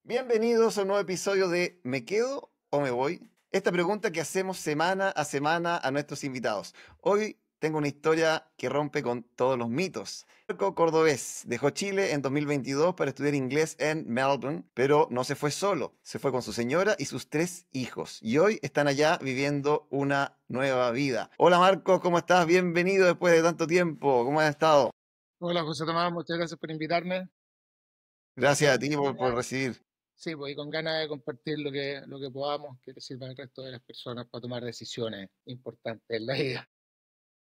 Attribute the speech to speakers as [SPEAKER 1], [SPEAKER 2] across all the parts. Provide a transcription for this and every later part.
[SPEAKER 1] Bienvenidos a un nuevo episodio de ¿Me quedo o me voy? Esta pregunta que hacemos semana a nuestros invitados. Hoy tengo una historia que rompe con todos los mitos. Marco Cordobés dejó Chile en 2022 para estudiar inglés en Melbourne, pero no se fue solo. Se fue con su señora y sus 3 hijos. Y hoy están allá viviendo una nueva vida. Hola Marco, ¿cómo estás? Bienvenido después de tanto tiempo. ¿Cómo has estado?
[SPEAKER 2] Hola José Tomás, muchas gracias por invitarme.
[SPEAKER 1] Gracias a ti por recibir.
[SPEAKER 2] Sí, pues y con ganas de compartir lo que podamos que le sirva al resto de las personas para tomar decisiones importantes en la vida.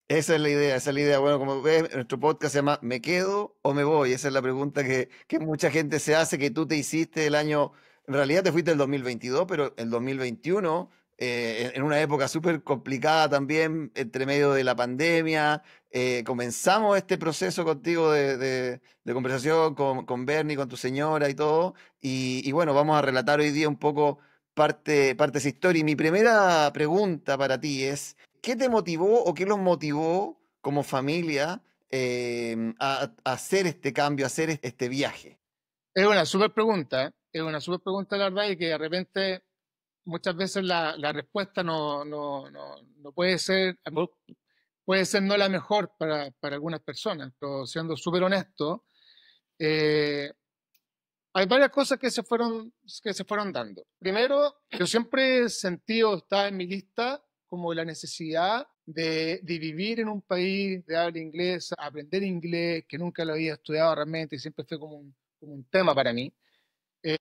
[SPEAKER 1] Esa es la idea, esa es la idea. Bueno, como ves, nuestro podcast se llama ¿Me quedo o me voy? Esa es la pregunta que mucha gente se hace, que tú te hiciste el año, en realidad te fuiste el 2022, pero el 2021, en una época súper complicada también, entre medio de la pandemia, comenzamos este proceso contigo de conversación con Bernie, con tu señora y todo, y bueno, vamos a relatar hoy día un poco parte de esa historia. Y mi primera pregunta para ti es, ¿qué te motivó o qué los motivó como familia a hacer este cambio, a hacer este viaje?
[SPEAKER 2] Es una súper pregunta la verdad y que de repente muchas veces la respuesta no puede ser no la mejor para algunas personas, pero siendo súper honesto, eh, hay varias cosas que se fueron dando. Primero, yo siempre he sentido, está en mi lista, como la necesidad de vivir en un país de habla inglesa, aprender inglés, que nunca lo había estudiado realmente y siempre fue como un tema para mí.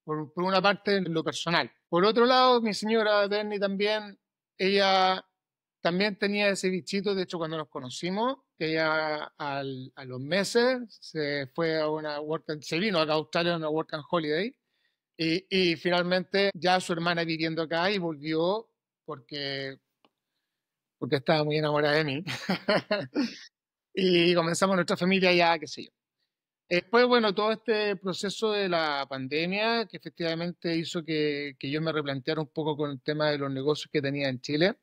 [SPEAKER 2] Por una parte, en lo personal. Por otro lado, mi señora Bernie también, ella también tenía ese bichito. De hecho, cuando nos conocimos, que ella a los meses se fue a se vino acá a Australia a una Work and Holiday y finalmente ya su hermana viviendo acá y volvió porque, porque estaba muy enamorada de mí. Y comenzamos nuestra familia ya, qué sé yo. Después, bueno, todo este proceso de la pandemia que efectivamente hizo que yo me replanteara un poco con el tema de los negocios que tenía en Chile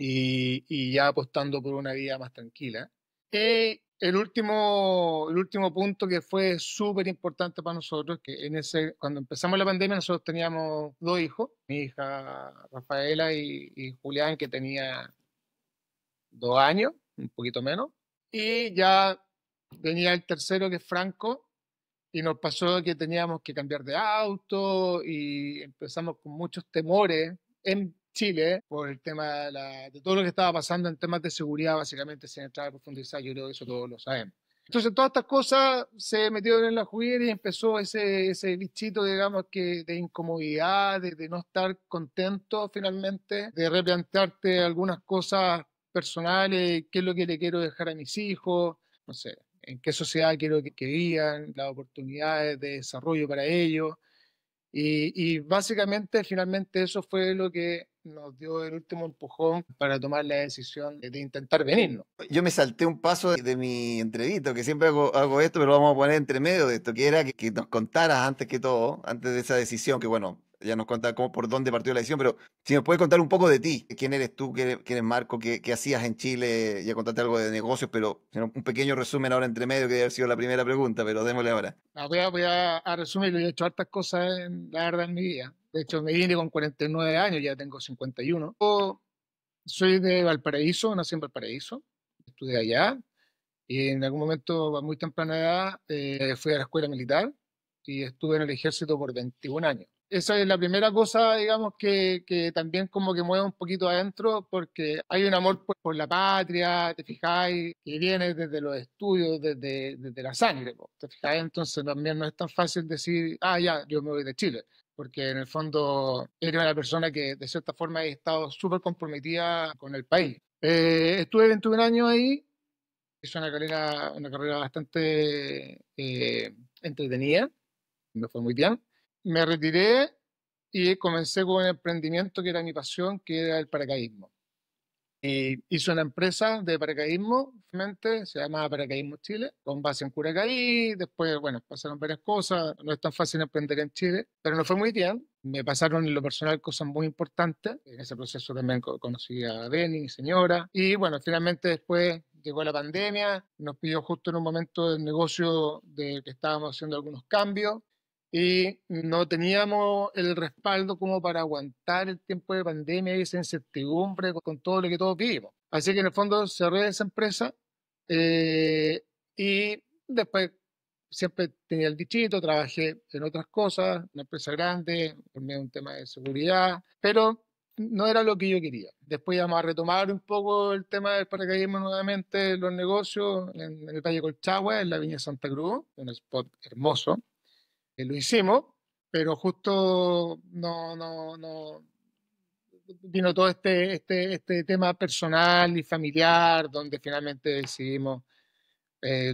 [SPEAKER 2] y ya apostando por una vida más tranquila. El último punto que fue súper importante para nosotros, que cuando empezamos la pandemia nosotros teníamos 2 hijos, mi hija Rafaela y Julián, que tenía 2 años, un poquito menos, y ya venía el tercero, que es Franco, y nos pasó que teníamos que cambiar de auto y empezamos con muchos temores en Chile por el tema de todo lo que estaba pasando en temas de seguridad, básicamente, sin entrar a profundizar. Yo creo que eso todos lo sabemos. Entonces, todas estas cosas se metieron en la juguera y empezó ese bichito, digamos, de incomodidad, de no estar contento finalmente, de replantearte algunas cosas personales, qué es lo que le quiero dejar a mis hijos, no sé, en qué sociedad quiero que vivan, las oportunidades de desarrollo para ellos. Y básicamente, finalmente, eso fue lo que nos dio el último empujón para tomar la decisión de intentar venirnos.
[SPEAKER 1] Yo me salté un paso de mi entrevista, que siempre hago esto, pero lo vamos a poner entre medio de esto, que era que nos contaras antes que todo, antes de esa decisión, que bueno, ya nos contaste cómo, por dónde partió la decisión, pero si nos puedes contar un poco de ti, quién eres tú, quién eres Marco, qué hacías en Chile, ya contaste algo de negocios, pero si no, un pequeño resumen ahora entre medio, que debe haber sido la primera pregunta, pero démosle ahora.
[SPEAKER 2] Voy a resumirlo. Yo he hecho hartas cosas, la verdad, en mi vida. De hecho, me vine con 49 años, ya tengo 51. Yo soy de Valparaíso, nací en Valparaíso, estudié allá y en algún momento, a muy temprana edad, fui a la escuela militar y estuve en el ejército por 21 años. Esa es la primera cosa, digamos, que también como que mueve un poquito adentro, porque hay un amor por la patria, te fijáis, que viene desde los estudios, desde la sangre, po, te fijáis. Entonces también no es tan fácil decir, ah, ya, yo me voy de Chile, porque en el fondo eres una persona que de cierta forma ha estado súper comprometida con el país. Estuve 21 años ahí. Es una carrera bastante entretenida, me fue muy bien. Me retiré y comencé con un emprendimiento que era mi pasión, que era el paracaidismo. Y hice una empresa de paracaidismo, finalmente, se llama Paracaidismo Chile, con base en Curacaí. Después, bueno, pasaron varias cosas. No es tan fácil emprender en Chile, pero no fue muy bien. Me pasaron en lo personal cosas muy importantes. En ese proceso también conocí a Beni, mi señora. Y bueno, finalmente después llegó la pandemia, nos pidió justo en un momento del negocio de que estábamos haciendo algunos cambios. y no teníamos el respaldo como para aguantar el tiempo de pandemia y esa incertidumbre con todo lo que todos vivimos. Así que en el fondo cerré esa empresa eh, y después siempre tenía el bichito, trabajé en otras cosas, una empresa grande, también un tema de seguridad, pero no era lo que yo quería. Después íbamos a retomar un poco el tema del paracaidismo nuevamente, los negocios en el Valle Colchagua, en la Viña Santa Cruz, un spot hermoso. Lo hicimos, pero justo no vino todo este tema personal y familiar, donde finalmente decidimos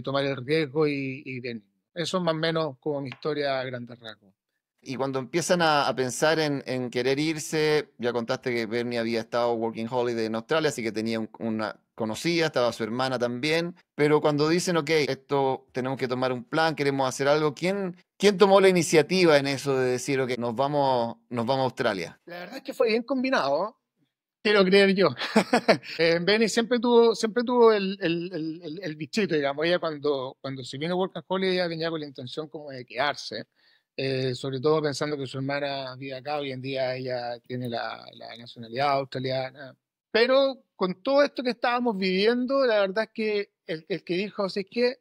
[SPEAKER 2] tomar el riesgo y venir. Eso es más o menos como mi historia a grandes rasgos.
[SPEAKER 1] Y cuando empiezan a pensar en querer irse, ya contaste que Bernie había estado Working Holiday en Australia, así que tenía una conocida, estaba su hermana también, pero cuando dicen, ok, esto tenemos que tomar un plan, queremos hacer algo, ¿quién tomó la iniciativa en eso de decir, ok, nos vamos a Australia?
[SPEAKER 2] La verdad es que fue bien combinado, quiero creer yo. Benny siempre tuvo el bichito, digamos. Ella cuando se vino a Work and Holiday, ella venía con la intención como de quedarse, sobre todo pensando que su hermana vive acá, hoy en día ella tiene la nacionalidad australiana. Pero con todo esto que estábamos viviendo, la verdad es que el que dijo, así es que,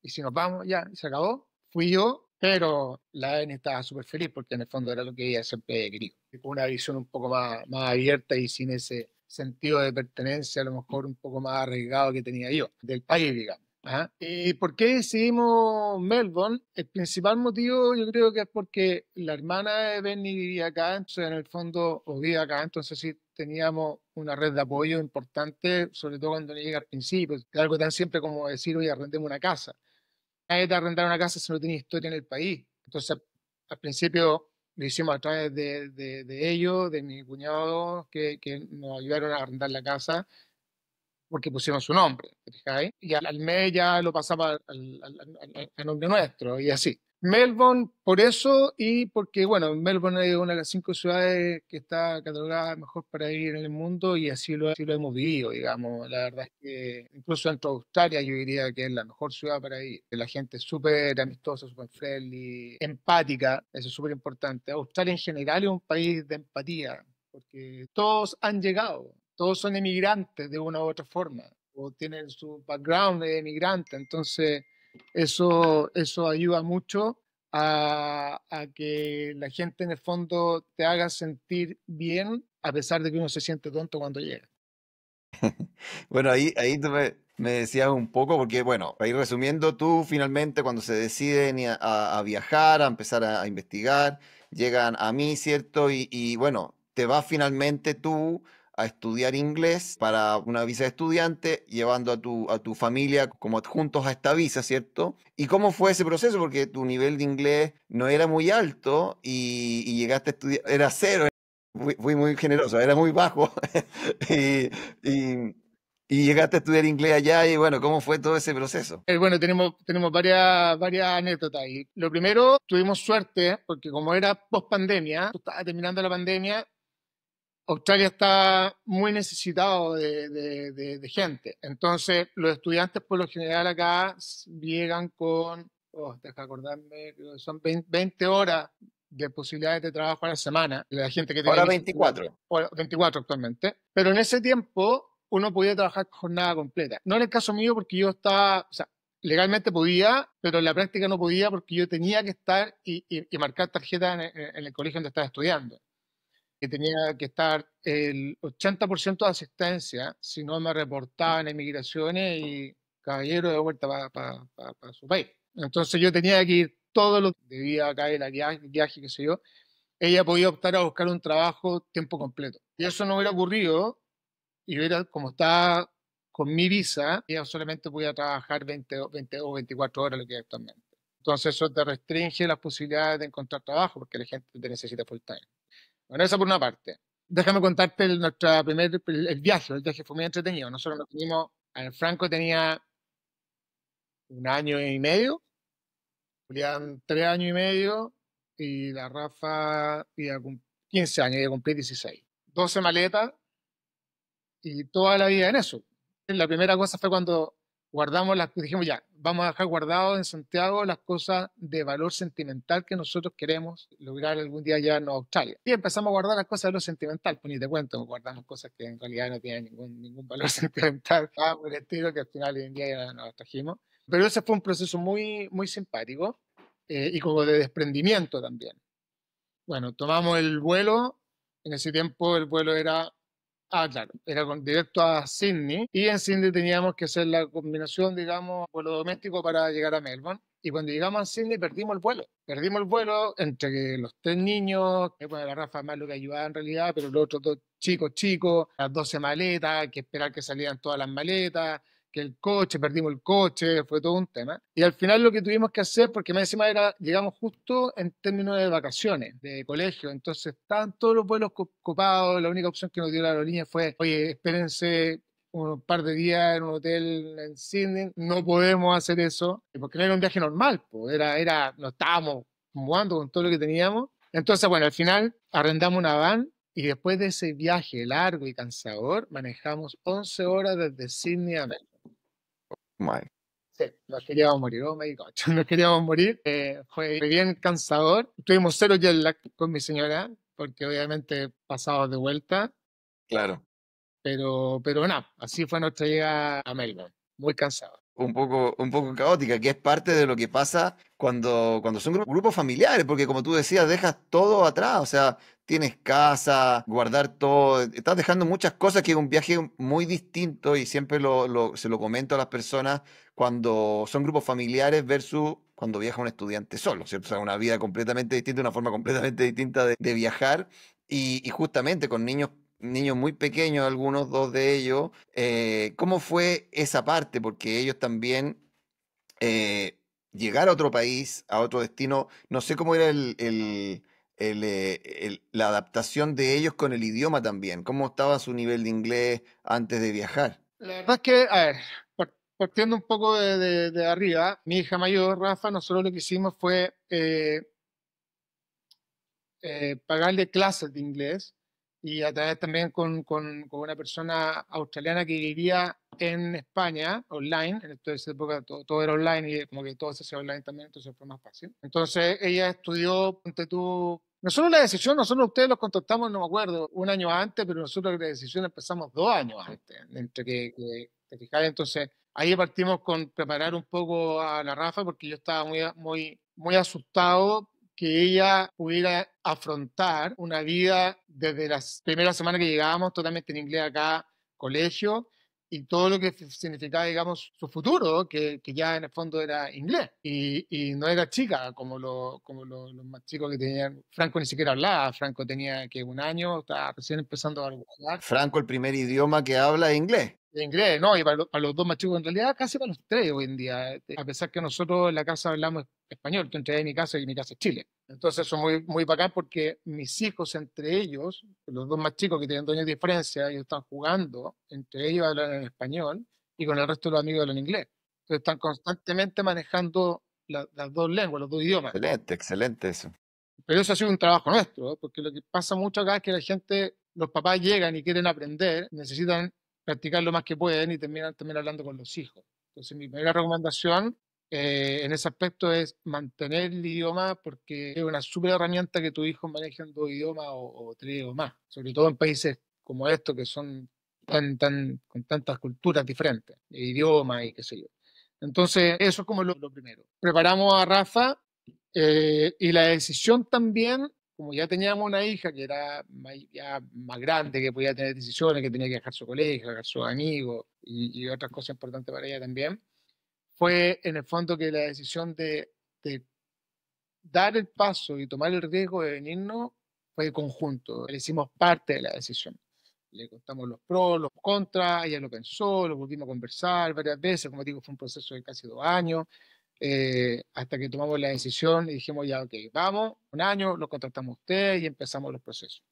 [SPEAKER 2] y si nos vamos ya, y se acabó, fui yo. Pero la Eni estaba súper feliz porque en el fondo era lo que ella siempre había querido. Y con una visión un poco más abierta y sin ese sentido de pertenencia, a lo mejor un poco más arriesgado que tenía yo, del país, digamos. Ajá. ¿Y por qué decidimos Melbourne? El principal motivo yo creo que es porque la hermana de Benny vivía acá, entonces en el fondo, o vive acá, entonces sí teníamos una red de apoyo importante, sobre todo cuando llega al principio, que algo tan simple como decir, oye, arrendemos una casa. Nadie te arrendar una casa si no tenía historia en el país. Entonces, al principio lo hicimos a través de ellos, de mi cuñado, que nos ayudaron a arrendar la casa porque pusieron su nombre, ¿te y al mes ya lo pasaba a nombre nuestro y así. Melbourne por eso y porque, bueno, Melbourne es una de las 5 ciudades que está catalogada mejor para vivir en el mundo y así lo hemos vivido, digamos. La verdad es que incluso dentro de Australia yo diría que es la mejor ciudad para vivir. La gente es súper amistosa, súper friendly, empática, eso es súper importante. Australia en general es un país de empatía porque todos han llegado, todos son emigrantes de una u otra forma, o tienen su background de emigrante, entonces eso ayuda mucho a que la gente en el fondo te haga sentir bien, a pesar de que uno se siente tonto cuando llega.
[SPEAKER 1] Bueno, ahí tú me decías un poco, porque bueno, para ir resumiendo, tú finalmente cuando se deciden a viajar, a empezar a investigar, llegan a mí, ¿cierto? Y bueno, te vas finalmente tú a estudiar inglés para una visa de estudiante, llevando a tu familia como adjuntos a esta visa, ¿cierto? ¿Y cómo fue ese proceso? Porque tu nivel de inglés no era muy alto y llegaste a estudiar, era cero. Fui muy generoso, era muy bajo. Y, y- y llegaste a estudiar inglés allá y bueno, ¿cómo fue todo ese proceso?
[SPEAKER 2] Bueno, tenemos varias anécdotas ahí. Lo primero, tuvimos suerte, porque como era post pandemia, estaba terminando la pandemia, Australia está muy necesitado de gente. Entonces, los estudiantes por lo general acá llegan con, deja acordarme, creo que son 20 horas de posibilidades de trabajo a la semana. La gente que tiene
[SPEAKER 1] Ahora
[SPEAKER 2] visa estudiante,
[SPEAKER 1] 24.
[SPEAKER 2] o 24 actualmente. Pero en ese tiempo uno podía trabajar jornada completa. No en el caso mío porque yo estaba, o sea, legalmente podía, pero en la práctica no podía porque yo tenía que estar y marcar tarjeta en el colegio donde estaba estudiando que tenía que estar el 80% de asistencia, si no me reportaban en migraciones y caballero de vuelta para su país. Entonces yo tenía que ir todos los debía acá el viaje, qué sé yo. Ella podía optar a buscar un trabajo tiempo completo. Y eso no hubiera ocurrido y hubiera, como estaba con mi visa, ella solamente podía trabajar 20 o 24 horas, lo que es actualmente. Entonces eso te restringe las posibilidades de encontrar trabajo porque la gente te necesita full time. Bueno, eso por una parte. Déjame contarte el viaje fue muy entretenido. Nosotros nos teníamos, el Franco tenía 1 año y medio, Julián 3 años y medio, y la Rafa iba 15 años, iba a cumplir 16. 12 maletas y toda la vida en eso. La primera cosa fue cuando guardamos dijimos ya, vamos a dejar guardado en Santiago las cosas de valor sentimental que nosotros queremos lograr algún día llevarnos a Australia. Y empezamos a guardar las cosas de valor sentimental, pues ni te cuento, guardamos cosas que en realidad no tienen ningún valor sentimental, por el estilo que al final hoy en día ya nos trajimos. Pero ese fue un proceso muy, muy simpático y como de desprendimiento también. Bueno, tomamos el vuelo, en ese tiempo el vuelo era claro, era directo a Sydney y en Sydney teníamos que hacer la combinación, digamos, vuelo doméstico para llegar a Melbourne. Y cuando llegamos a Sydney perdimos el vuelo. Perdimos el vuelo entre que los 3 niños, que bueno, la Rafa más lo que ayudaba en realidad, pero los otros 2 chicos, las 12 maletas, hay que esperar que salieran todas las maletas, que el coche, perdimos el coche, fue todo un tema. Y al final lo que tuvimos que hacer, porque más encima llegamos justo en términos de vacaciones, de colegio, entonces estaban todos los vuelos copados, la única opción que nos dio la aerolínea fue, oye, espérense un par de días en un hotel en Sydney, no podemos hacer eso, porque no era un viaje normal, pues nos estábamos jugando con todo lo que teníamos. Entonces, bueno, al final arrendamos una van y después de ese viaje largo y cansador, manejamos 11 horas desde Sydney a Melbourne.
[SPEAKER 1] Bueno,
[SPEAKER 2] Sí, nos queríamos morir, oh my God, nos queríamos morir. Fue bien cansador. Tuvimos 0 jet lag con mi señora, porque obviamente pasamos de vuelta,
[SPEAKER 1] claro.
[SPEAKER 2] pero nada, así fue nuestra llegada a Melbourne, muy cansado.
[SPEAKER 1] Un poco caótica, que es parte de lo que pasa cuando son grupos familiares, porque como tú decías, dejas todo atrás, o sea, tienes casa, guardar todo, estás dejando muchas cosas que es un viaje muy distinto y siempre se lo comento a las personas cuando son grupos familiares versus cuando viaja un estudiante solo, ¿cierto? O sea, una vida completamente distinta, una forma completamente distinta de viajar y justamente con niños muy pequeños, algunos, dos de ellos. ¿Cómo fue esa parte? Porque ellos también llegar a otro país, a otro destino, no sé cómo era la adaptación de ellos con el idioma también. ¿Cómo estaba su nivel de inglés antes de viajar?
[SPEAKER 2] La verdad es que, a ver, partiendo un poco de arriba, mi hija mayor, Rafa, nosotros lo que hicimos fue pagarle clases de inglés y a través también con una persona australiana que vivía en España, online, en esa época todo era online y como que todo se hacía online también, entonces fue más fácil. Entonces ella estudió, ponte tú, nosotros la decisión, nosotros ustedes los contactamos, no me acuerdo, un año antes, pero nosotros la decisión empezamos 2 años antes, entre que te fijas, entonces ahí partimos con preparar un poco a la Rafa porque yo estaba muy asustado que ella pudiera afrontar una vida desde las primeras semanas que llegábamos totalmente en inglés acá, colegio, y todo lo que significaba, digamos, su futuro, que ya en el fondo era inglés. Y no era chica como los más chicos que tenían. Franco ni siquiera hablaba, Franco tenía que 1 año, estaba recién empezando a hablar.
[SPEAKER 1] Franco, el primer idioma que habla es inglés.
[SPEAKER 2] De inglés, ¿no? Y para los 2 más chicos, en realidad casi para los 3 hoy en día, a pesar que nosotros en la casa hablamos español, que entre mi casa y mi casa es Chile. Entonces eso es muy, muy bacán porque mis hijos entre ellos, los 2 más chicos que tienen 2 años de diferencia, ellos están jugando, entre ellos hablan en español y con el resto de los amigos hablan inglés. Entonces están constantemente manejando las 2 lenguas, los 2 idiomas.
[SPEAKER 1] Excelente, excelente eso.
[SPEAKER 2] Pero eso ha sido un trabajo nuestro, ¿eh? Porque lo que pasa mucho acá es que la gente, los papás llegan y quieren aprender, necesitan practicar lo más que pueden y terminan también hablando con los hijos. Entonces, mi primera recomendación en ese aspecto es mantener el idioma porque es una súper herramienta que tus hijos manejen 2 idiomas o 3 o más, sobre todo en países como estos que son con tantas culturas diferentes, idiomas y qué sé yo. Entonces, eso es como lo primero. Preparamos a Rafa y la decisión también, como ya teníamos una hija que era ya más grande, que podía tener decisiones, que tenía que dejar su colegio, dejar sus amigos y otras cosas importantes para ella también, fue en el fondo que la decisión de dar el paso y tomar el riesgo de venirnos fue conjunto. Le hicimos parte de la decisión. Le contamos los pros, los contras, ella lo pensó, lo volvimos a conversar varias veces, como digo, fue un proceso de casi 2 años hasta que tomamos la decisión y dijimos ya, ok, vamos, 1 año, lo contratamos a usted y empezamos los procesos.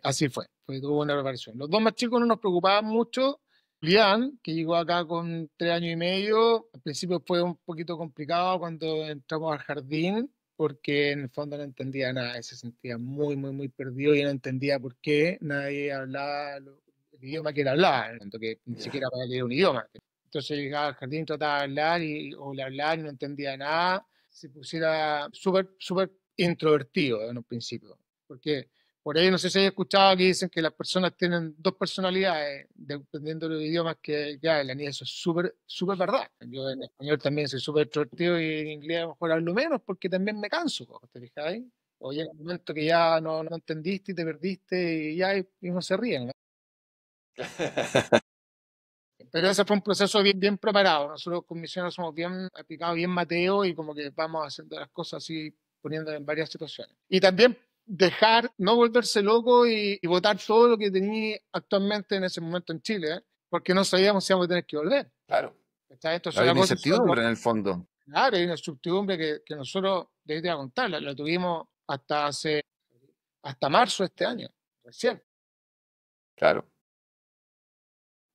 [SPEAKER 2] Así fue tuvo una preparación. Los 2 más chicos no nos preocupaban mucho. Julián, que llegó acá con 3 años y medio, al principio fue un poquito complicado cuando entramos al jardín, porque en el fondo no entendía nada, se sentía muy, muy, muy perdido y no entendía por qué nadie hablaba el idioma que él hablaba, en el momento que ni
[SPEAKER 1] Ya.
[SPEAKER 2] siquiera para leer un idioma. Entonces llegaba al jardín, trataba de hablar o le hablaba y no entendía nada, se pusiera súper introvertido en un principio. Porque por ahí no sé si hay escuchado que dicen que las personas tienen dos personalidades, dependiendo de los idiomas que hablan, y eso es súper verdad. Yo en español también soy súper extrovertido y en inglés a lo mejor hablo menos porque también me canso, ¿te fijáis? O llega un momento que ya no entendiste y te perdiste y ya y uno se ríe, ¿no? Pero ese fue un proceso bien preparado. Nosotros con Misiones somos bien aplicados, bien Mateo y como que vamos haciendo las cosas así, poniendo en varias situaciones. Y también dejar, no volverse loco y botar todo lo que tenía actualmente en ese momento en Chile, ¿eh? Porque no sabíamos si íbamos a tener que volver.
[SPEAKER 1] Claro.
[SPEAKER 2] ¿Está? Entonces
[SPEAKER 1] Hay
[SPEAKER 2] una
[SPEAKER 1] una
[SPEAKER 2] cosa son
[SPEAKER 1] incertidumbre en el fondo.
[SPEAKER 2] claro, hay una incertidumbre que nosotros, de te voy a contar, la tuvimos hasta marzo de este año, recién.
[SPEAKER 1] Claro.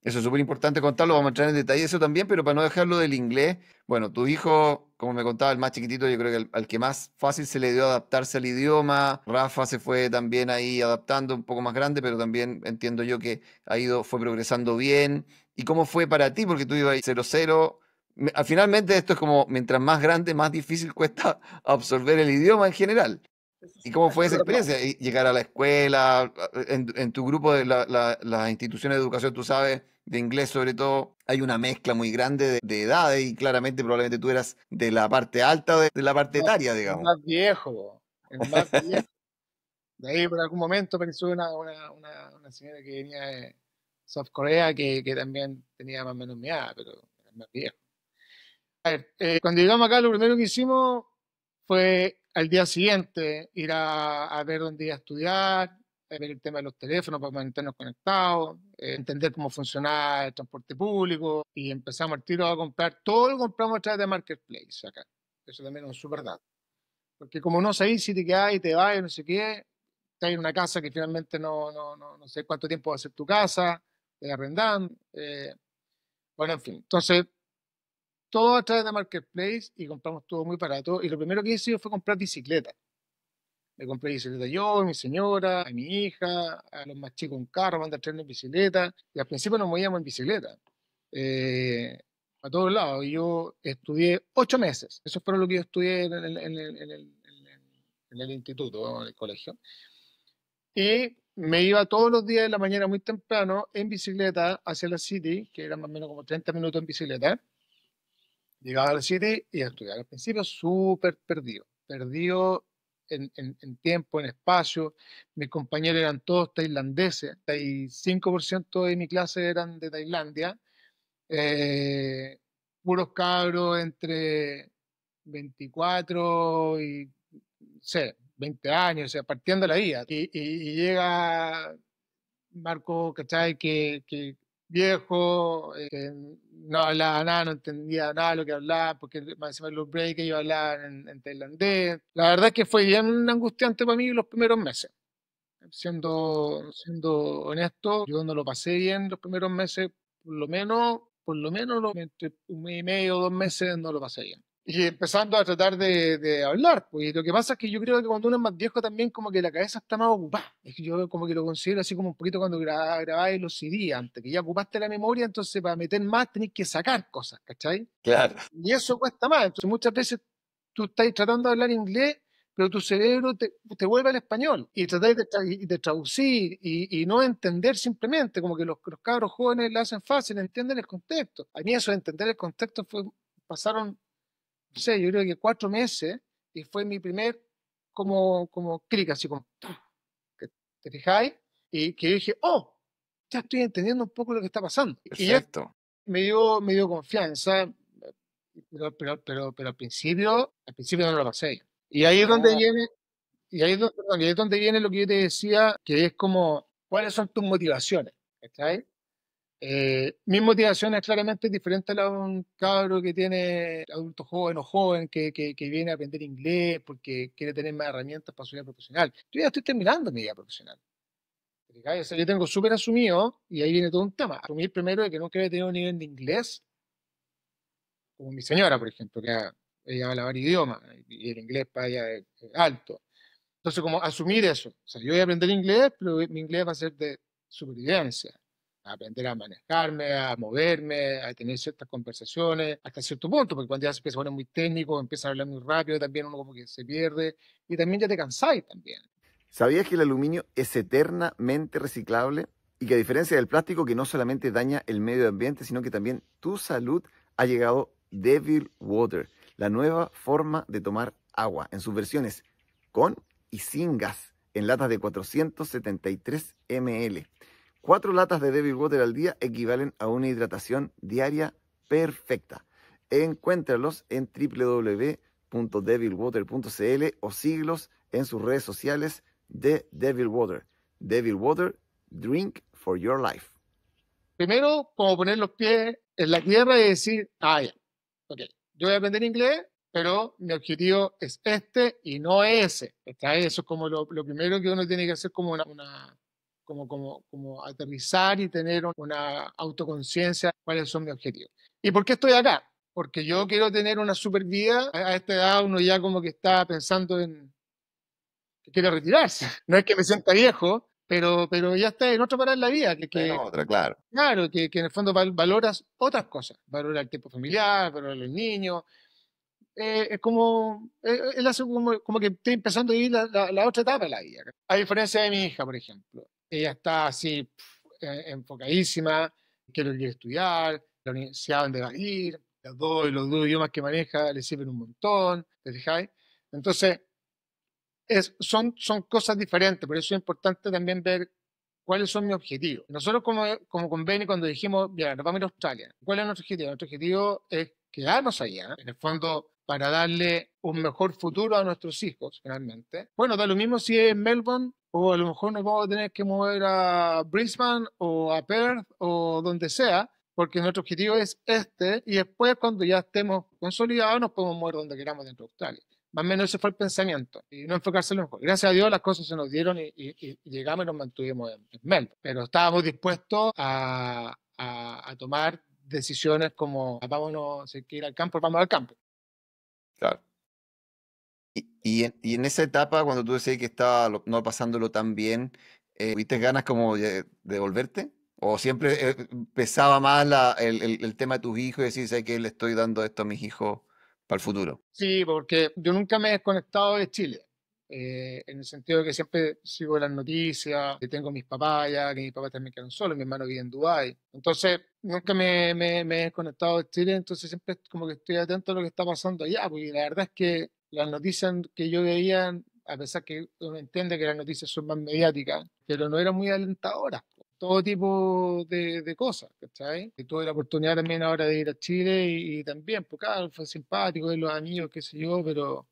[SPEAKER 1] Eso es súper importante contarlo, vamos a entrar en detalle eso también, pero para no dejarlo del inglés, bueno, tu hijo, como me contaba, el más chiquitito, yo creo que al que más fácil se le dio adaptarse al idioma, Rafa se fue también ahí adaptando un poco más grande, pero también entiendo yo que fue progresando bien. ¿Y cómo fue para ti? Porque tú ibas ahí 0-0. Finalmente esto es como, mientras más grande, más difícil cuesta absorber el idioma en general. ¿Y cómo fue esa experiencia? Llegar a la escuela, en tu grupo de las instituciones de educación, tú sabes, de inglés sobre todo, hay una mezcla muy grande de edades y claramente probablemente tú eras de la parte alta de la parte etaria,
[SPEAKER 2] El
[SPEAKER 1] digamos.
[SPEAKER 2] más viejo, po, el más viejo. De ahí por algún momento apareció una señora que venía de South Korea que también tenía más o menos mi edad, pero era más viejo. A ver, cuando llegamos acá, lo primero que hicimos fue al día siguiente ir a ver dónde iba a estudiar, a ver el tema de los teléfonos para mantenernos conectados, entender cómo funcionaba el transporte público y empezamos al tiro a comprar, todo lo compramos a través de Marketplace acá. Eso también es un súper dato. Porque como no sabéis si te quedas y te vas y no sé qué, estás en una casa que finalmente no sé cuánto tiempo va a ser tu casa, te arrendan. Bueno, en fin. Entonces, todo a través de Marketplace y compramos todo muy barato. Y lo primero que hice fue comprar bicicleta. Me compré bicicleta yo, a mi señora, a mi hija, a los más chicos en carro, mandar tren en bicicleta. Y al principio nos movíamos en bicicleta. eh, a todos lados. Y yo estudié 8 meses. Eso fue lo que yo estudié en el instituto, en el colegio. Y me iba todos los días de la mañana muy temprano en bicicleta hacia la City, que era más o menos como 30 minutos en bicicleta. Llegaba a la City y a estudiar. Al principio súper perdido, perdido en tiempo, en espacio. Mis compañeros eran todos tailandeses, 5% de mi clase eran de Tailandia. Eh, Puros cabros entre 24 y, no sé, 20 años, o sea, partiendo de la vida. Y llega Marco, ¿cachai? Que viejo, que no hablaba nada, no entendía nada de lo que hablaba, porque más encima de los breaks ellos hablaban en tailandés. La verdad es que fue bien angustiante para mí los primeros meses. Siendo honesto, yo no lo pasé bien los primeros meses, por lo menos entre un mes y medio, 2 meses no lo pasé bien. Y empezando a tratar de hablar, pues y lo que pasa es que yo creo que cuando uno es más viejo también como que la cabeza está más ocupada. Es que yo como que lo considero así como un poquito cuando grabáis los CD antes, que ya ocupaste la memoria, entonces para meter más tenés que sacar cosas, ¿cachai?
[SPEAKER 1] Claro.
[SPEAKER 2] Y eso cuesta más. Entonces muchas veces tú estás tratando de hablar inglés, pero tu cerebro te vuelve al español y tratáis de traducir y no entender simplemente, como que los cabros jóvenes lo hacen fácil, entienden el contexto. A mí eso de entender el contexto pasaron, no sé, yo creo que 4 meses y fue mi primer como clic, así como, que ¿te fijáis? Y que yo dije, oh, ya estoy entendiendo un poco lo que está pasando. Y ya
[SPEAKER 1] Perfecto.
[SPEAKER 2] me dio confianza, pero al principio no lo pasé. Y ahí es donde
[SPEAKER 1] Ah,
[SPEAKER 2] viene, perdón, y ahí es donde viene lo que yo te decía, que es como, ¿cuáles son tus motivaciones? ¿Cachai? Mi motivación es claramente diferente a la de un cabro que tiene adulto joven o joven que viene a aprender inglés porque quiere tener más herramientas para su vida profesional. Yo ya estoy terminando mi vida profesional. ¿Cachai? O sea, yo tengo súper asumido, y ahí viene todo un tema, asumir primero de que nunca había tenido un nivel de inglés como mi señora, por ejemplo, ella habla varios idiomas y el inglés para ella es alto. Entonces, como asumir eso. O sea, yo voy a aprender inglés, pero mi inglés va a ser de supervivencia. a aprender a manejarme, a moverme, a tener ciertas conversaciones, hasta cierto punto, porque cuando ya se empieza a poner muy técnico, empieza a hablar muy rápido, también uno como que se pierde, y también ya te cansáis también.
[SPEAKER 1] ¿Sabías que el aluminio es eternamente reciclable? Y que a diferencia del plástico que no solamente daña el medio ambiente, sino que también tu salud, ha llegado Devil Water, la nueva forma de tomar agua en sus versiones con y sin gas, en latas de 473 ml. 4 latas de Devil Water al día equivalen a una hidratación diaria perfecta. Encuéntralos en www.devilwater.cl o síguelos en sus redes sociales de Devil Water. Devil Water, drink for your life.
[SPEAKER 2] Primero, como poner los pies en la tierra y decir, ya, ok, yo voy a aprender inglés, pero mi objetivo es este y no ese. Eso es como lo primero que uno tiene que hacer, como como aterrizar y tener una autoconciencia de cuáles son mis objetivos. ¿Y por qué estoy acá? Porque yo quiero tener una super vida. A esta edad uno ya como que está pensando en que quiere retirarse. No es que me sienta viejo, pero ya está en otra parada en la vida,
[SPEAKER 1] Otra, claro.
[SPEAKER 2] claro, que en el fondo valoras otras cosas, valora el tiempo familiar, valora los niños. Es como, él hace como que estoy empezando a vivir la otra etapa de la vida. A diferencia de mi hija, por ejemplo. Ella está así enfocadísima, quiere estudiar, la universidad donde va a ir, los dos idiomas que maneja le sirven un montón, ¿te fijáis? Entonces, son cosas diferentes, por eso es importante también ver cuáles son mis objetivos. Nosotros como convenio, cuando dijimos, mira, nos vamos a ir a Australia, ¿cuál es nuestro objetivo? Nuestro objetivo es quedarnos allá, en el fondo, para darle un mejor futuro a nuestros hijos, finalmente. Bueno, da lo mismo si es en Melbourne, o a lo mejor nos vamos a tener que mover a Brisbane o a Perth o donde sea, porque nuestro objetivo es este, y después cuando ya estemos consolidados nos podemos mover donde queramos dentro de Australia. Más o menos ese fue el pensamiento, y no enfocarse en lo mejor. Gracias a Dios las cosas se nos dieron y llegamos y nos mantuvimos en Melbourne. Pero estábamos dispuestos a tomar decisiones como vámonos, si hay que ir al campo, vamos al campo.
[SPEAKER 1] Claro. Y en esa etapa, cuando tú decías que estaba no pasándolo tan bien, ¿tuviste ganas como de volverte? ¿O siempre pesaba más el tema de tus hijos y decir, sé que le estoy dando esto a mis hijos para el futuro?
[SPEAKER 2] Sí, porque yo nunca me he desconectado de Chile, en el sentido de que siempre sigo las noticias, que tengo mis papás allá, que mis papás también quedan solos, mi hermano vive en Dubái. Entonces, nunca me he desconectado de Chile, entonces siempre como que estoy atento a lo que está pasando allá, porque la verdad es que las noticias que yo veía, a pesar que uno entiende que las noticias son más mediáticas, pero no eran muy alentadoras. Todo tipo de cosas, ¿cachai? Y tuve la oportunidad también ahora de ir a Chile y también, pues claro, fue simpático ver los amigos, qué sé yo, pero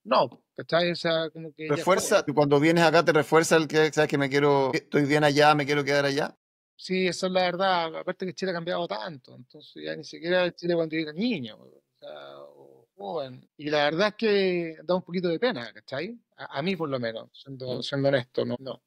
[SPEAKER 2] no, ¿cachai? O sea, como que ya fue.
[SPEAKER 1] ¿Refuerza, cuando vienes acá te refuerza el que sabes que estoy bien allá, me quiero quedar allá?
[SPEAKER 2] Sí, eso es la verdad. Aparte que Chile ha cambiado tanto, entonces ya ni siquiera Chile cuando yo era niño, o sea, o joven. Y la verdad es que da un poquito de pena, ¿cachai? A mí por lo menos, siendo honesto, no.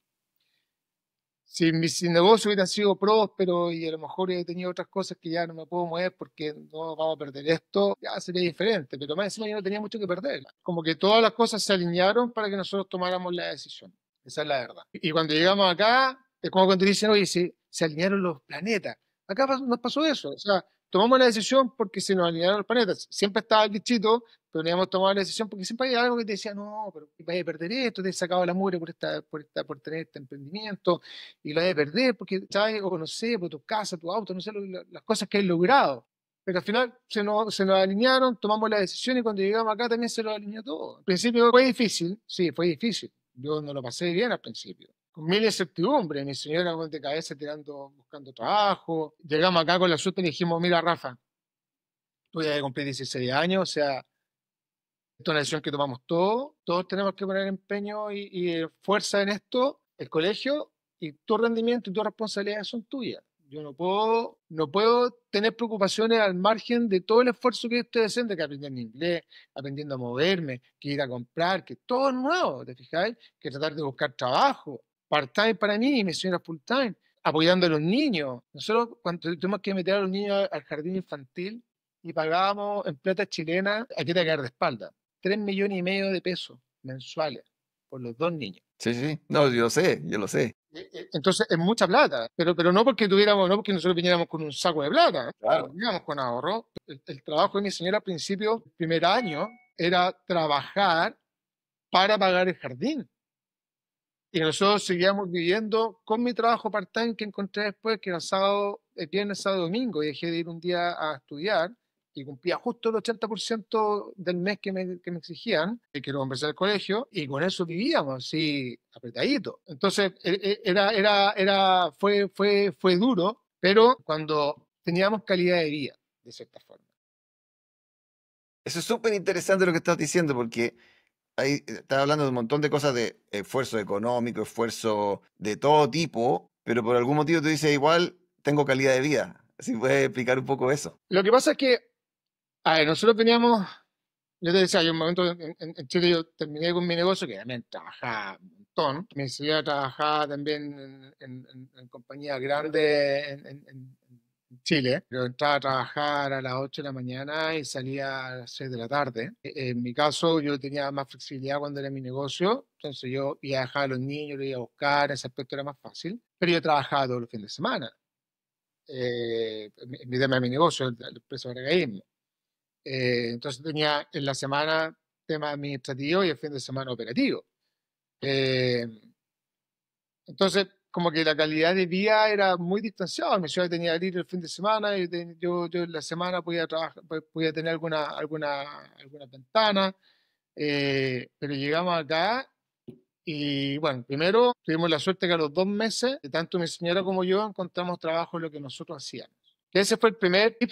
[SPEAKER 2] Si mis negocios hubieran sido prósperos y a lo mejor he tenido otras cosas que ya no me puedo mover porque no vamos a perder esto, ya sería diferente, pero más encima yo no tenía mucho que perder. Como que todas las cosas se alinearon para que nosotros tomáramos la decisión. Esa es la verdad. Y cuando llegamos acá, es como cuando dicen, oye, se alinearon los planetas. Acá nos pasó eso. O sea, tomamos la decisión porque se nos alinearon los planetas. Siempre estaba el bichito, pero no habíamos tomado la decisión porque siempre hay algo que te decía, no, pero vas a perder esto, te has sacado la mugre por tener este emprendimiento y lo de perder porque, ¿sabes? O no sé, por tu casa, tu auto, no sé, las cosas que has logrado. Pero al final se nos alinearon, tomamos la decisión y cuando llegamos acá también se nos alineó todo. Al principio fue difícil, sí, fue difícil. Yo no lo pasé bien al principio. Con mil incertidumbre, mi señora con de cabeza buscando trabajo. Llegamos acá con la suerte y le dijimos, mira, Rafa, tú ya cumplí 16 años, o sea, esta es una decisión que tomamos todos tenemos que poner empeño y fuerza en esto, el colegio y tu rendimiento y tu responsabilidad son tuyas. Yo no puedo tener preocupaciones al margen de todo el esfuerzo que estoy haciendo, que aprendiendo inglés, aprendiendo a moverme, que ir a comprar, que todo es nuevo, ¿te fijáis? Que tratar de buscar trabajo, part-time para mí y mi señora full-time, apoyando a los niños. Nosotros cuando tuvimos que meter a los niños al jardín infantil y pagábamos en plata chilena, aquí te caer de espalda. 3,5 millones de pesos mensuales por los dos niños.
[SPEAKER 1] Sí, sí, no, yo lo sé, yo lo sé.
[SPEAKER 2] Entonces es mucha plata, pero no porque tuviéramos, no porque nosotros viniéramos con un saco de plata,
[SPEAKER 1] Claro.
[SPEAKER 2] veníamos con ahorro. El trabajo de mi señora al principio, el primer año, era trabajar para pagar el jardín. Y nosotros seguíamos viviendo con mi trabajo part-time que encontré después, que era sábado, viernes, sábado, domingo, y dejé de ir un día a estudiar y cumplía justo el 80% del mes que me exigían, que quiero conversar al colegio, y con eso vivíamos, así, apretadito. Entonces, fue duro, pero cuando teníamos calidad de vida, de cierta forma.
[SPEAKER 1] Eso es súper interesante lo que estás diciendo, porque ahí estás hablando de un montón de cosas de esfuerzo económico, esfuerzo de todo tipo, pero por algún motivo tú dices, igual tengo calidad de vida. ¿Si puedes explicar un poco eso?
[SPEAKER 2] Lo que pasa es que, a ver, nosotros veníamos. Yo te decía, yo un momento en Chile yo terminé con mi negocio, que también trabajaba un montón. Me enseñé a trabajar también en compañías grandes en Chile. Yo entraba a trabajar a las 8 de la mañana y salía a las 6 de la tarde. En mi caso, yo tenía más flexibilidad cuando era mi negocio. Entonces yo iba a dejar a los niños, los iba a buscar, ese aspecto era más fácil. Pero yo trabajaba todos los fines de semana. En mi tema de mi negocio, el precio de paracaidismo. Entonces tenía en la semana tema administrativo y el fin de semana operativo. Eh, entonces, como que la calidad de vida era muy distanciada. Mi ciudad tenía que ir el fin de semana y yo en la semana podía trabajar, podía tener alguna ventana, pero llegamos acá y bueno, primero tuvimos la suerte que a los 2 meses, tanto mi señora como yo encontramos trabajo en lo que nosotros hacíamos. Ese fue el primer tip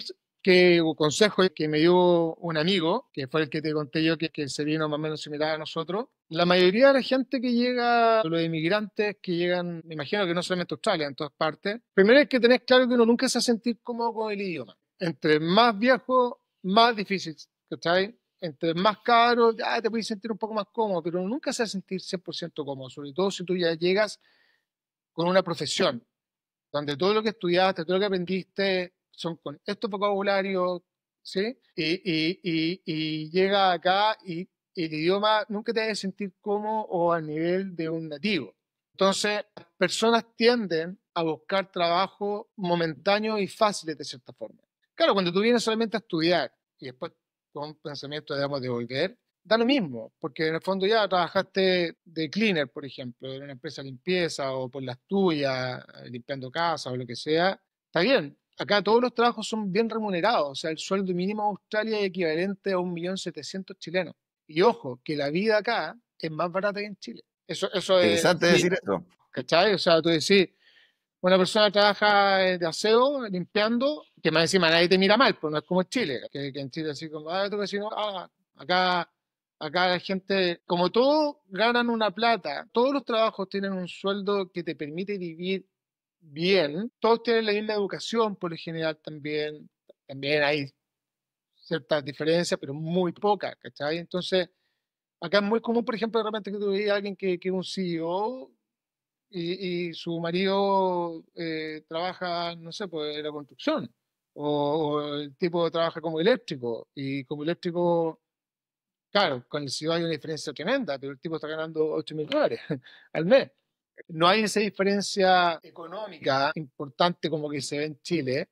[SPEAKER 2] o consejo que me dio un amigo, que fue el que te conté yo, que se vino más o menos similar a nosotros. La mayoría de la gente que llega, los inmigrantes que llegan, me imagino que no solamente a Australia, en todas partes, primero hay que tener claro que uno nunca se va a sentir cómodo con el idioma. Entre más viejo, más difícil, ¿cachai? Entre más caro, ya te puedes sentir un poco más cómodo, pero nunca se va a sentir 100% cómodo, sobre todo si tú ya llegas con una profesión, donde todo lo que estudiaste, todo lo que aprendiste son con estos vocabularios, ¿sí? Y llega acá y el idioma nunca te debe sentir cómodo o al nivel de un nativo. Entonces, las personas tienden a buscar trabajo momentáneo y fáciles de cierta forma. Claro, cuando tú vienes solamente a estudiar y después con un pensamiento, digamos, de volver, da lo mismo, porque en el fondo ya trabajaste de cleaner, por ejemplo, en una empresa de limpieza o por las tuyas, limpiando casas o lo que sea, está bien. Acá todos los trabajos son bien remunerados, o sea, el sueldo mínimo de Australia es equivalente a 1.700.000 chilenos. Y ojo, que la vida acá es más barata que en Chile. Eso es,
[SPEAKER 1] Interesante
[SPEAKER 2] sí,
[SPEAKER 1] decir eso.
[SPEAKER 2] ¿cachai? O sea, tú decís, una persona trabaja de aseo, limpiando, que más encima nadie te mira mal, pues no es como en Chile, que en Chile así como, tu vecino, acá, acá la gente, como todos ganan una plata, todos los trabajos tienen un sueldo que te permite vivir bien, todos tienen la misma educación por lo general también hay ciertas diferencias, pero muy pocas, ¿cachai? Entonces, acá es muy común, por ejemplo, de repente que tú veas a alguien que es un CEO y su marido trabaja, no sé, pues en la construcción, o el tipo trabaja como eléctrico, y como eléctrico, claro, con el CEO hay una diferencia tremenda, pero el tipo está ganando $8.000 al mes. No hay esa diferencia económica importante como que se ve en Chile,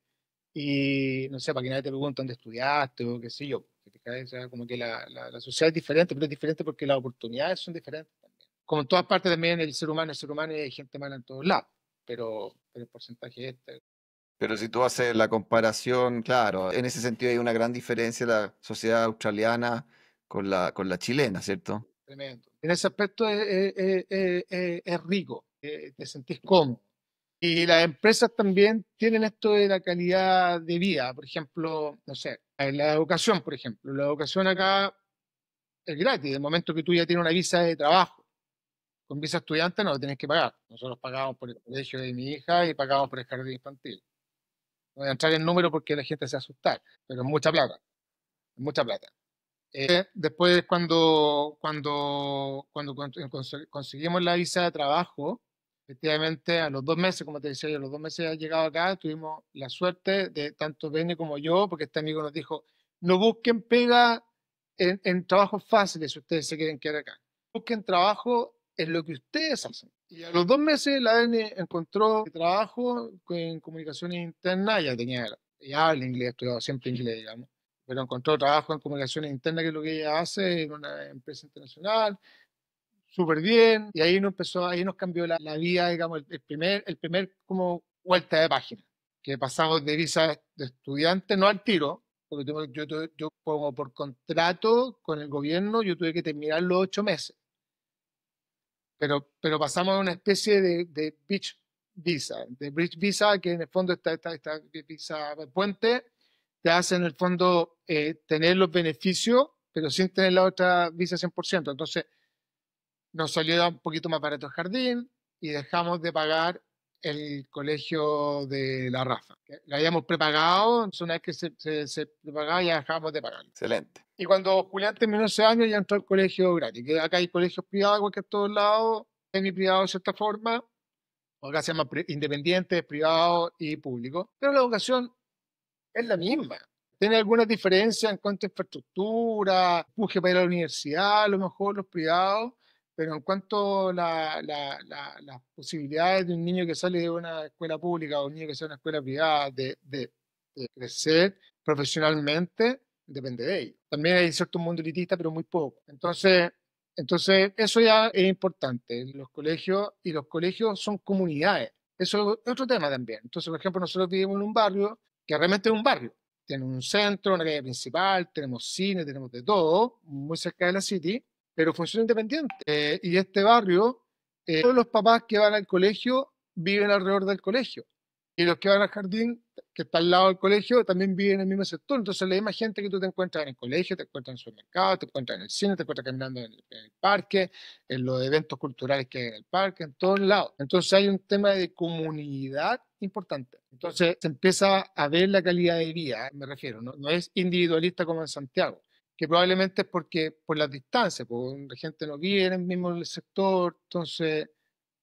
[SPEAKER 2] y no sé, para que nadie te pregunte dónde estudiaste o qué sé yo. O sea, como que la sociedad es diferente, pero es diferente porque las oportunidades son diferentes. Como en todas partes también el ser humano y hay gente mala en todos lados, pero el porcentaje es este,
[SPEAKER 1] Pero si tú haces la comparación, claro, en ese sentido hay una gran diferencia la sociedad australiana con la chilena, ¿cierto?
[SPEAKER 2] tremendo. En ese aspecto es rico, te sentís cómodo. Y las empresas también tienen esto de la calidad de vida, por ejemplo, no sé, en la educación, por ejemplo. La educación acá es gratis, del momento que tú ya tienes una visa de trabajo. Con visa estudiante no lo tienes que pagar. Nosotros pagamos por el colegio de mi hija y pagamos por el jardín infantil. No voy a entrar en número porque la gente se asusta, pero es mucha plata, es mucha plata. Después, cuando conseguimos la visa de trabajo, efectivamente, a los 2 meses, como te decía yo, a los 2 meses de llegado acá, tuvimos la suerte de tanto Beni como yo, porque este amigo nos dijo, no busquen pega en trabajos fáciles si ustedes se quieren quedar acá. Busquen trabajo es lo que ustedes hacen. Y a los 2 meses la ADN encontró trabajo en comunicaciones internas, ya habla inglés, estudiaba siempre inglés, digamos, pero encontró trabajo en comunicaciones internas, que es lo que ella hace en una empresa internacional, súper bien, y ahí nos empezó, ahí nos cambió la vida, digamos, el primer como vuelta de página, que pasamos de visa de estudiante, no al tiro, porque yo pongo por contrato con el gobierno, yo tuve que terminar los 8 meses, pero pasamos a una especie de bridge visa, que en el fondo esta visa puente, te hace en el fondo tener los beneficios, pero sin tener la otra visa 100%. Entonces, nos salió un poquito más barato el jardín y dejamos de pagar el colegio de la Rafa. Lo habíamos prepagado, entonces una vez que se prepagaba ya dejamos de pagarlo.
[SPEAKER 1] Excelente.
[SPEAKER 2] Y cuando Julián terminó ese año ya entró al colegio gratis, que acá hay colegios privados, igual que en todos lados, semi-privados de cierta forma, o acá se llama independientes, privados y públicos, pero la educación es la misma. Tiene algunas diferencias en cuanto a infraestructura, empuje para ir a la universidad, a lo mejor los privados, pero en cuanto a las posibilidades de un niño que sale de una escuela pública o un niño que sale de una escuela privada de crecer profesionalmente, depende de ellos. También hay cierto mundo elitista, pero muy poco. Entonces eso ya es importante. Los colegios son comunidades. Eso es otro tema también. Entonces, por ejemplo, nosotros vivimos en un barrio que realmente es un barrio. Tiene un centro, una calle principal, tenemos cine, tenemos de todo, muy cerca de la City, pero funciona independiente. Y este barrio, todos los papás que van al colegio viven alrededor del colegio. Y los que van al jardín, que está al lado del colegio, también viven en el mismo sector. Entonces, la misma gente que tú te encuentras en el colegio, te encuentras en el supermercado, te encuentras en el cine, te encuentras caminando en el parque, en los eventos culturales que hay en el parque, en todos lados. Entonces, hay un tema de comunidad importante. Entonces, se empieza a ver la calidad de vida, me refiero, no es individualista como en Santiago, que probablemente es porque por las distancias, porque la gente no vive en el mismo sector, entonces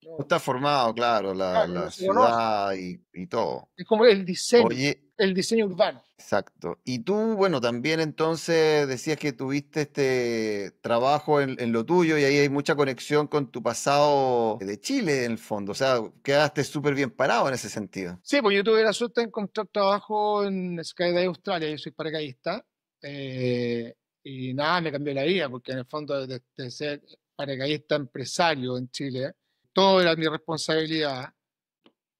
[SPEAKER 1] No
[SPEAKER 2] no,
[SPEAKER 1] está formado, claro,
[SPEAKER 2] claro, no
[SPEAKER 1] la
[SPEAKER 2] se conoce.
[SPEAKER 1] ciudad y todo.
[SPEAKER 2] Es como
[SPEAKER 1] Oye,
[SPEAKER 2] el diseño urbano.
[SPEAKER 1] exacto. Y tú, bueno, también entonces decías que tuviste este trabajo en lo tuyo y ahí hay mucha conexión con tu pasado de Chile en el fondo. O sea, quedaste súper bien parado en ese sentido.
[SPEAKER 2] Sí, pues yo tuve la suerte de encontrar trabajo en Skydive Australia, yo soy paracaidista, eh, y nada, me cambió la vida, porque en el fondo de ser paracaidista empresario en Chile, todo era mi responsabilidad.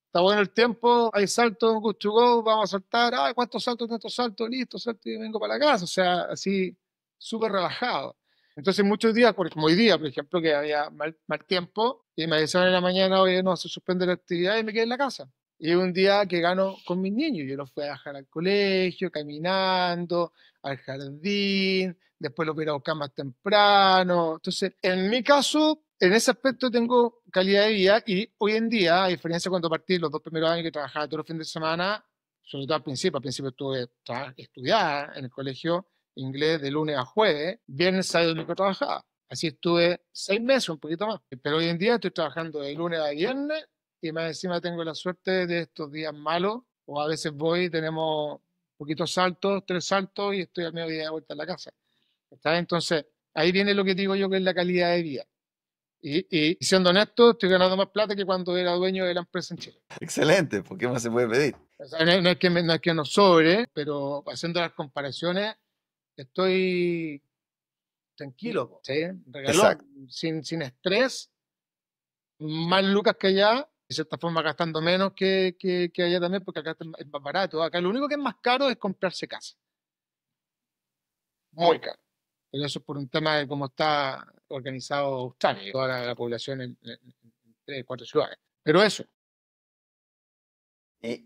[SPEAKER 2] Está bueno el tiempo, hay saltos, good to go, vamos a saltar, ¿cuántos saltos, tantos saltos? Listo, salto y vengo para la casa, o sea, así, súper relajado. Entonces muchos días, como hoy día, por ejemplo, que había mal tiempo, y me decían en la mañana, oye, no, se suspende la actividad y me quedé en la casa. Y un día que gano con mis niños, yo los fui a dejar al colegio, caminando, al jardín, después los voy a ir a buscar más temprano. Entonces, en mi caso, en ese aspecto tengo calidad de vida y hoy en día, a diferencia de cuando partí los 2 primeros años que trabajaba todos los fines de semana, sobre todo al principio estuve estudiada en el colegio inglés de lunes a jueves, viernes, sábado y domingo trabajaba. Así estuve 6 meses, un poquito más. Pero hoy en día estoy trabajando de lunes a viernes y más encima tengo la suerte de estos días malos, o a veces voy, tenemos poquitos saltos, 3 saltos y estoy al mediodía de vuelta a la casa. ¿Está? Entonces, ahí viene lo que digo yo que es la calidad de vida. Y siendo honesto, estoy ganando más plata que cuando era dueño de la empresa en Chile.
[SPEAKER 1] Excelente, ¿por qué más se puede pedir?
[SPEAKER 2] O sea, no es que nos sobre, pero haciendo las comparaciones, estoy tranquilo, ¿sí?
[SPEAKER 1] Exacto.
[SPEAKER 2] Regalón, sin estrés, más lucas que allá, de cierta forma gastando menos que allá también, porque acá es más barato. Acá lo único que es más caro es comprarse casa, muy caro. Pero eso es por un tema de cómo está organizado Australia, toda la población en 3, 4 ciudades. Pero eso,
[SPEAKER 1] Eh,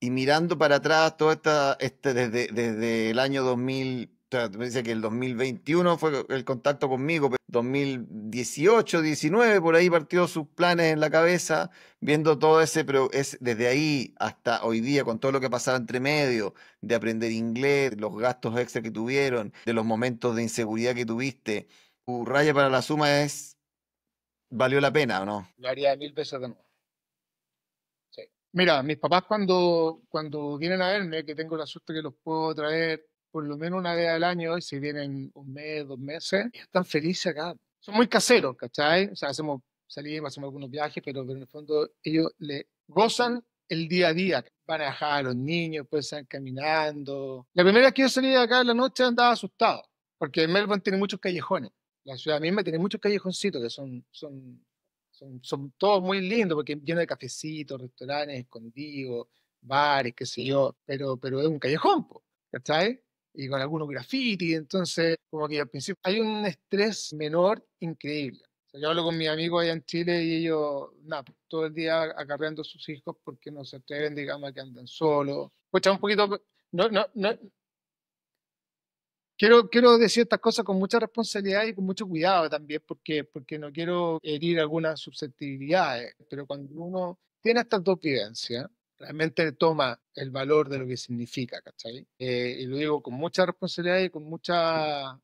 [SPEAKER 1] y mirando para atrás, todo desde el año 2000, o sea, me dice que el 2021 fue el contacto conmigo, pero 2018, 19, por ahí partió sus planes en la cabeza, viendo todo ese, pero es desde ahí hasta hoy día, con todo lo que ha pasado entre medio, de aprender inglés, los gastos extra que tuvieron, de los momentos de inseguridad que tuviste, tu raya para la suma ¿valió la pena o no?
[SPEAKER 2] lo haría 1000 veces de nuevo. Sí. Mira, mis papás cuando vienen a verme, que tengo la suerte que los puedo traer por lo menos una vez al año, y si vienen un mes, 2 meses, están felices acá. son muy caseros, ¿cachai? O sea, salimos, hacemos algunos viajes, pero en el fondo ellos le gozan el día a día. Van a dejar a los niños, pues están caminando. La primera vez que yo salí de acá en la noche andaba asustado, porque Melbourne tiene muchos callejones. La ciudad misma tiene muchos callejoncitos que son todos muy lindos, porque lleno de cafecitos, restaurantes escondidos, bares, qué sé yo, pero es un callejón, po, ¿cachai? Y con algunos grafitis, entonces como que al principio hay un estrés menor increíble. O sea, yo hablo con mis amigos allá en Chile y ellos, nada, pues, todo el día acarreando a sus hijos porque no se atreven, digamos, a que andan solos. Pues un poquito, no, quiero decir estas cosas con mucha responsabilidad y con mucho cuidado también, porque no quiero herir algunas susceptibilidades, pero cuando uno tiene estas dos vivencias, realmente toma el valor de lo que significa, ¿cachai? Y lo digo con mucha responsabilidad y con mucha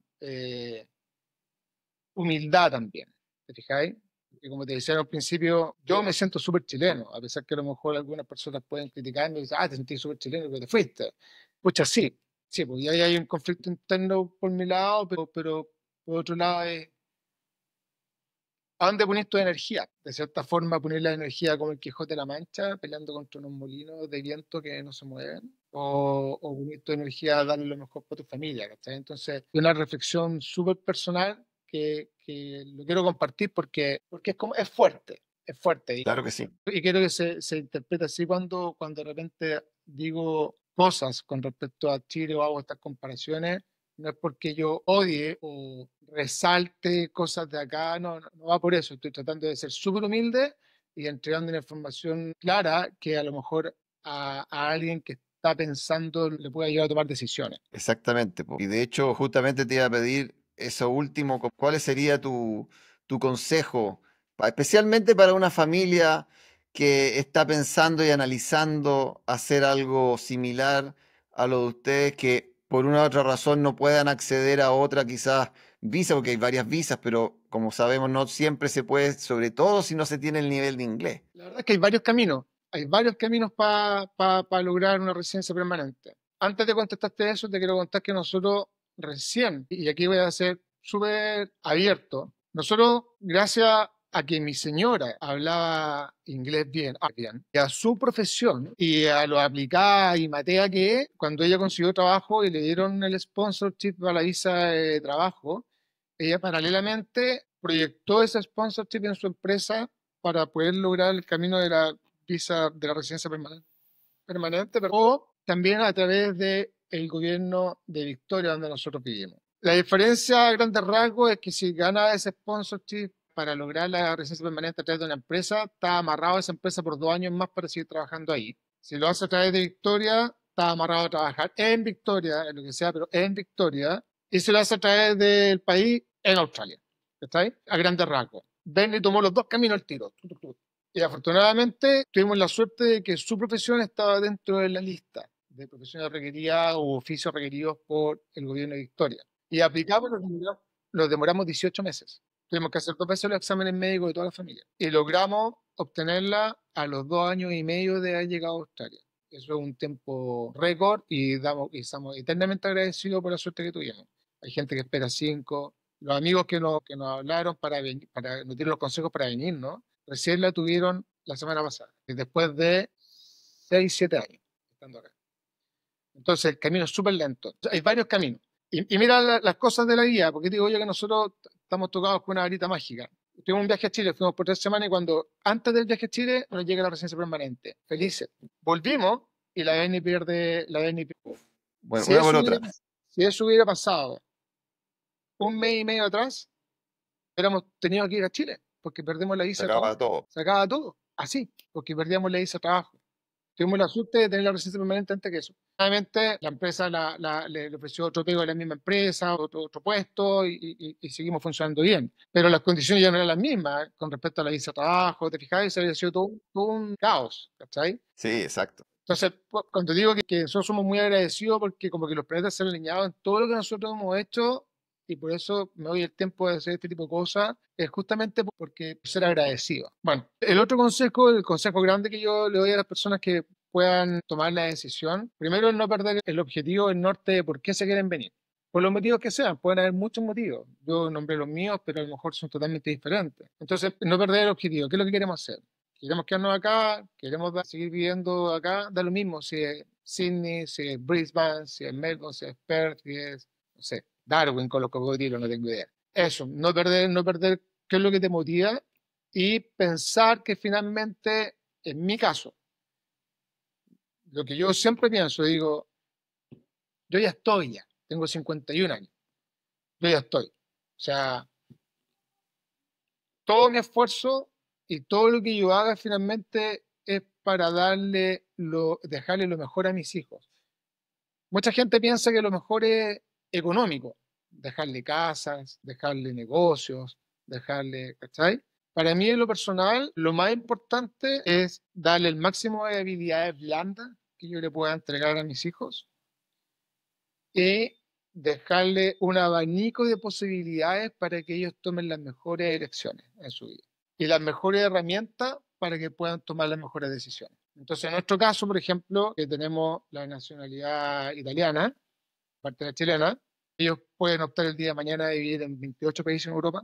[SPEAKER 2] humildad también, ¿te fijáis? Y como te decía al principio, yo me siento súper chileno, a pesar que a lo mejor algunas personas pueden criticarme y decir, te sentís súper chileno, pero te fuiste. Pucha, sí, sí, porque ahí hay un conflicto interno por mi lado, pero por otro lado es, ¿a dónde pones tu energía? De cierta forma, poner la energía como el Quijote de la Mancha, peleando contra unos molinos de viento que no se mueven, o poner tu energía a darle lo mejor para tu familia, ¿cachai? Entonces, una reflexión súper personal que lo quiero compartir porque es fuerte,
[SPEAKER 1] Claro que sí.
[SPEAKER 2] y quiero que se interprete así cuando de repente digo cosas con respecto a Chile o hago estas comparaciones, no es porque yo odie o resalte cosas de acá, no va por eso. Estoy tratando de ser súper humilde y entregando una información clara que a lo mejor a alguien que está pensando le pueda ayudar a tomar decisiones.
[SPEAKER 1] Exactamente, po. Y de hecho, justamente te iba a pedir eso último, ¿cuál sería tu consejo, especialmente para una familia que está pensando y analizando hacer algo similar a lo de ustedes, que por una u otra razón no puedan acceder a otra quizás visa, porque hay varias visas, pero como sabemos no siempre se puede, sobre todo si no se tiene el nivel de inglés.
[SPEAKER 2] La verdad es que hay varios caminos para lograr una residencia permanente. Antes de contestarte eso, te quiero contar que nosotros recién, y aquí voy a ser súper abierto, nosotros, gracias a que mi señora hablaba inglés bien, y a su profesión, y a lo aplicada y matea que es, cuando ella consiguió trabajo y le dieron el sponsorship para la visa de trabajo, ella paralelamente proyectó ese sponsorship en su empresa para poder lograr el camino de la visa de la residencia permanente, o también a través del gobierno de Victoria, donde nosotros vivimos. La diferencia a grandes rasgos es que si gana ese sponsorship para lograr la residencia permanente a través de una empresa, está amarrado a esa empresa por 2 años más para seguir trabajando ahí. Si lo hace a través de Victoria, está amarrado a trabajar en Victoria, en lo que sea, pero en Victoria. Y si lo hace a través del país, en Australia. ¿Está ahí? A grandes rasgos. Benny tomó los dos caminos al tiro. Y afortunadamente tuvimos la suerte de que su profesión estaba dentro de la lista de profesiones requeridas o oficios requeridos por el gobierno de Victoria. Y aplicamos, los demoramos 18 meses. Tuvimos que hacer 2 veces los exámenes médicos de toda la familia. Y logramos obtenerla a los 2 años y medio de haber llegado a Australia. Eso es un tiempo récord y estamos eternamente agradecidos por la suerte que tuvimos. Hay gente que espera 5. Los amigos que nos hablaron para nos dieron los consejos para venir, ¿no? Recién la tuvieron la semana pasada, después de 6, 7 años estando acá. Entonces el camino es súper lento. Hay varios caminos. Y mira las cosas de la vida, porque digo yo que nosotros estamos tocados con una varita mágica. Tuvimos un viaje a Chile, fuimos por 3 semanas y cuando antes del viaje a Chile nos llega la residencia permanente. Felices. Volvimos y la Beni pierde.
[SPEAKER 1] Bueno,
[SPEAKER 2] Si
[SPEAKER 1] una por
[SPEAKER 2] eso
[SPEAKER 1] otra.
[SPEAKER 2] si eso hubiera pasado un mes y medio atrás, hubiéramos tenido que ir a Chile, porque perdimos la
[SPEAKER 1] Se
[SPEAKER 2] visa de
[SPEAKER 1] acaba
[SPEAKER 2] trabajo.
[SPEAKER 1] todo.
[SPEAKER 2] Se acaba todo, así, porque perdíamos la visa de trabajo. Tuvimos la suerte de tener la residencia permanente antes que eso. Obviamente, la empresa le ofreció otro pego a la misma empresa, otro puesto, y seguimos funcionando bien. Pero las condiciones ya no eran las mismas con respecto a la visa de trabajo, ¿te fijas? Eso había sido todo un caos, ¿cachai?
[SPEAKER 1] Sí, exacto.
[SPEAKER 2] Entonces, cuando digo que nosotros somos muy agradecidos porque como que los planetas se han alineado en todo lo que nosotros hemos hecho y por eso me doy el tiempo de hacer este tipo de cosas, es justamente porque ser agradecido. Bueno, el consejo grande que yo le doy a las personas que puedan tomar la decisión, primero es no perder el objetivo, el norte de por qué se quieren venir. por los motivos que sean, pueden haber muchos motivos. Yo nombré los míos, pero a lo mejor son totalmente diferentes. Entonces, no perder el objetivo. ¿Qué es lo que queremos hacer? ¿Queremos quedarnos acá? ¿Queremos seguir viviendo acá? Da lo mismo si es Sydney, si es Brisbane, si es Melbourne, si es Perth, si es, no sé, Darwin con los cocodrilos, no tengo idea. Eso, no perder qué es lo que te motiva y pensar que finalmente, en mi caso, lo que yo siempre pienso, digo, yo ya estoy ya, tengo 51 años, yo ya estoy. O sea, todo mi esfuerzo y todo lo que yo haga finalmente es para dejarle lo mejor a mis hijos. Mucha gente piensa que lo mejor es económico, dejarle casas, dejarle negocios, dejarle, ¿cachai? Para mí en lo personal, lo más importante es darle el máximo de habilidades blandas que yo le pueda entregar a mis hijos y dejarle un abanico de posibilidades para que ellos tomen las mejores elecciones en su vida y las mejores herramientas para que puedan tomar las mejores decisiones. Entonces, en nuestro caso, por ejemplo, que tenemos la nacionalidad italiana, parte de la chilena, ellos pueden optar el día de mañana de vivir en 28 países en Europa.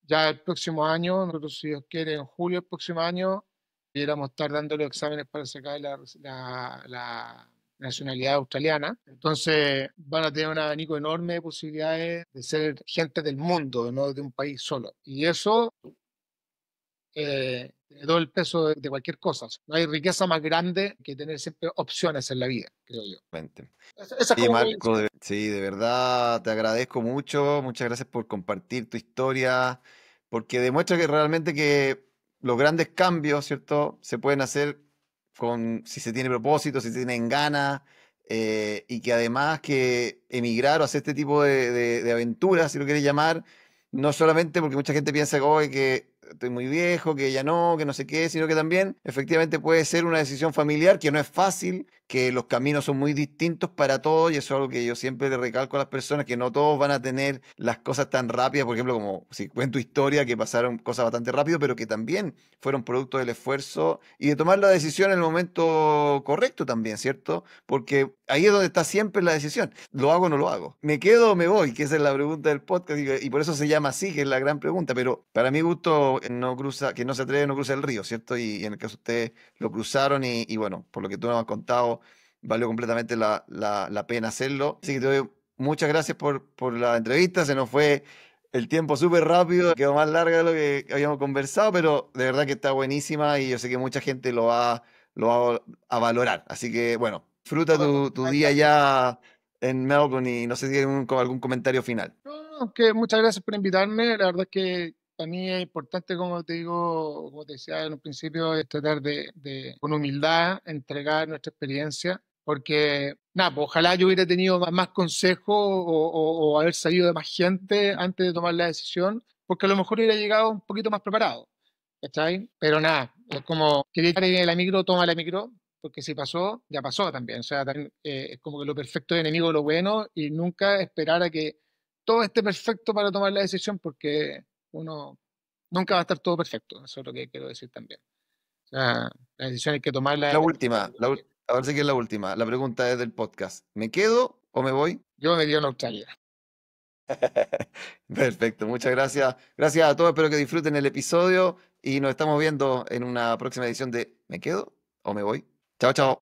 [SPEAKER 2] Ya el próximo año, nosotros, si Dios quiere, en julio del próximo año, debiéramos estar dando los exámenes para sacar la nacionalidad australiana. Entonces van a tener un abanico enorme de posibilidades de ser gente del mundo, no de un país solo. Y eso tiene todo el peso de cualquier cosa. No hay riqueza más grande que tener siempre opciones en la vida, creo yo.
[SPEAKER 1] Mente.
[SPEAKER 2] Esa es
[SPEAKER 1] Sí,
[SPEAKER 2] como mi
[SPEAKER 1] Marco,
[SPEAKER 2] visión.
[SPEAKER 1] sí, de verdad te agradezco mucho, muchas gracias por compartir tu historia, porque demuestra que realmente que los grandes cambios, ¿cierto? Se pueden hacer si se tiene propósito, si se tienen ganas, y que además que emigrar o hacer este tipo de aventuras, si lo quieres llamar, no solamente porque mucha gente piensa que, "Oye, que estoy muy viejo, que no sé qué", sino que también efectivamente puede ser una decisión familiar que no es fácil, que los caminos son muy distintos para todos y eso es algo que yo siempre le recalco a las personas, que no todos van a tener las cosas tan rápidas, por ejemplo, como si cuento historia, que pasaron cosas bastante rápido, pero que también fueron producto del esfuerzo y de tomar la decisión en el momento correcto también, ¿cierto? Porque ahí es donde está siempre la decisión. ¿Lo hago o no lo hago? ¿Me quedo o me voy? Que esa es la pregunta del podcast y por eso se llama así, que es la gran pregunta. Pero para mi gusto, que no se atreve, no cruza el río, ¿cierto? Y en el caso de ustedes lo cruzaron y bueno, por lo que tú nos has contado, valió completamente la pena hacerlo. Así que te doy muchas gracias por la entrevista. Se nos fue el tiempo súper rápido, quedó más larga de lo que habíamos conversado, pero de verdad que está buenísima y yo sé que mucha gente lo va a valorar. Así que bueno, disfruta
[SPEAKER 2] Bueno,
[SPEAKER 1] tu día ya en Melbourne y no sé si hay algún comentario final.
[SPEAKER 2] no, que muchas gracias por invitarme. La verdad es que para mí es importante, como te digo, como te decía en un principio, es tratar con humildad, entregar nuestra experiencia, porque, nada, pues, ojalá yo hubiera tenido más consejos o haber sabido de más gente antes de tomar la decisión, porque a lo mejor hubiera llegado un poquito más preparado, ¿cachai? Pero nada, es como, quería estar en la micro, toma la micro, porque si pasó, ya pasó también. O sea, también, es como que lo perfecto es enemigo de lo bueno y nunca esperar a que todo esté perfecto para tomar la decisión, porque uno nunca va a estar todo perfecto. Eso es lo que quiero decir también. O sea, la decisión hay que tomarla
[SPEAKER 1] La
[SPEAKER 2] de la mejor
[SPEAKER 1] última,
[SPEAKER 2] manera.
[SPEAKER 1] ahora sí que es la última. La pregunta es del podcast. ¿Me quedo o me voy?
[SPEAKER 2] Yo me dio en Australia.
[SPEAKER 1] Perfecto, muchas gracias. Gracias a todos, espero que disfruten el episodio y nos estamos viendo en una próxima edición de ¿Me quedo o me voy? Chao, chao.